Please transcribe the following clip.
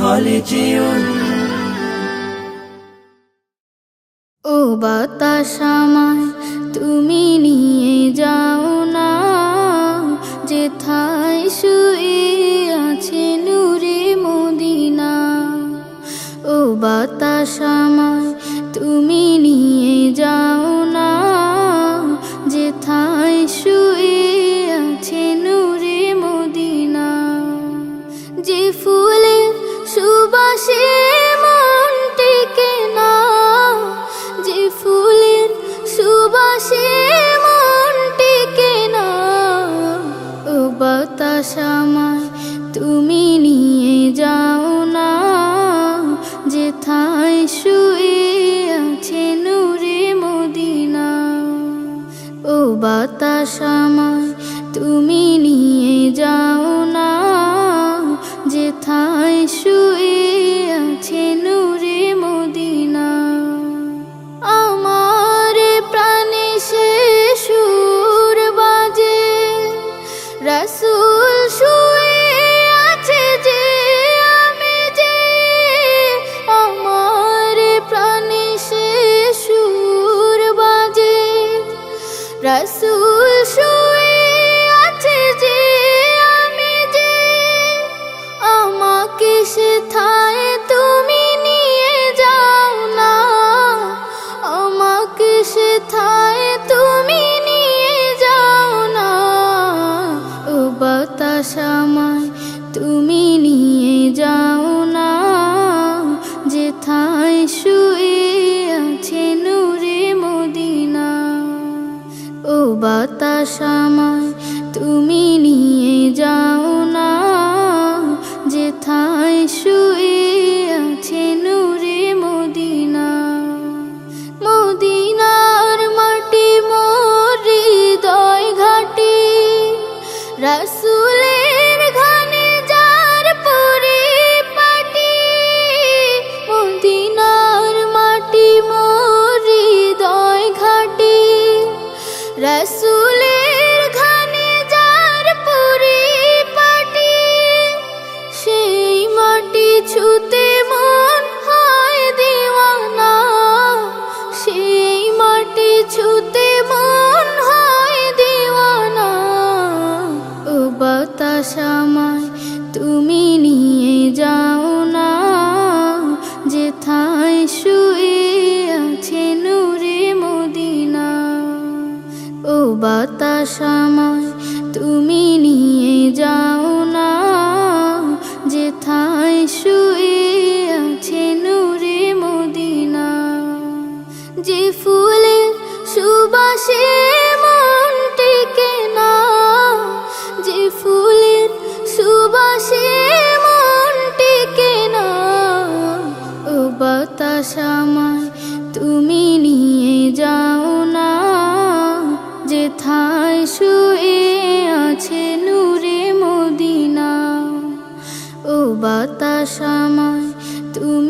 হলে যেও। ও বাতাস আমায় তুমি নিয়ে যাও না, যেথায় শুয়ে আছে নূরে মদিনা। ও বাতাস আমায় তুমি নিয়ে যাও না, যেথায় শুয়ে আছে নূরে মদিনা। যে ফুলের সুবাসে মন টেকে না, যে ফুলের সুবাসে মন টেকে না। ও বাতাস আমায় তুমি নিয়ে যাও না, যেথায় শুয়ে আছে নূরে মদিনা। ও বাতাস আমায় তুমি নিয়ে যাও না, যেথায় শুয়ে আছে নূরে মদিনা। আমার প্রাণে সে সুর বাজে, রাসূল শুয়ে আছে যে আমি যে। আমার প্রাণে সে সুর বাজে, রাসূল শুয়ে আছে যে আমি যে। আমাকে সেথায় তুমি নিয়ে যাও না, আমাকে সেথায় তুমি নিয়ে যাও না। ও বাতাস আমায় তুমি নিয়ে যাও না, যেথায় শুয়ে আছে নূরে মদিনা। ও বাতাস আমায় তুমি নিয়ে যাও না, যেথায় শুয়ে আছে নূরে মদিনা। মদিনার মাটি মোর হৃদয় ঘাটি, রাসূলের ঘানে যার পরিপাটি। মদিনার মাটি মোর হৃদয় ঘাটি, রাসূলের ঘানে যার পরিপাটি। সেই মাটি ছুতে মন হয় দিওয়ানা, সেই মাটি ছুতে মন হয় দিওয়ানা। ও বাতাস আমায় তুমি নিয়ে যাও না, যেথায় শুয়ে আছে নূরে মদিনা। ও বাতাস আমায় তুমি নিয়ে যাও না, যেথায় শুয়ে আছে নূরে মদিনা। যে ফুলের সুবাসে মন টেকে না, যে ফুলের সুবাসে মন টেকে না। ও বাতাস আমায় তুমি নিয়ে যাও না, যেথায় শুয়ে আছে নূরে মদিনা। ও বাতাস আমায় তুমি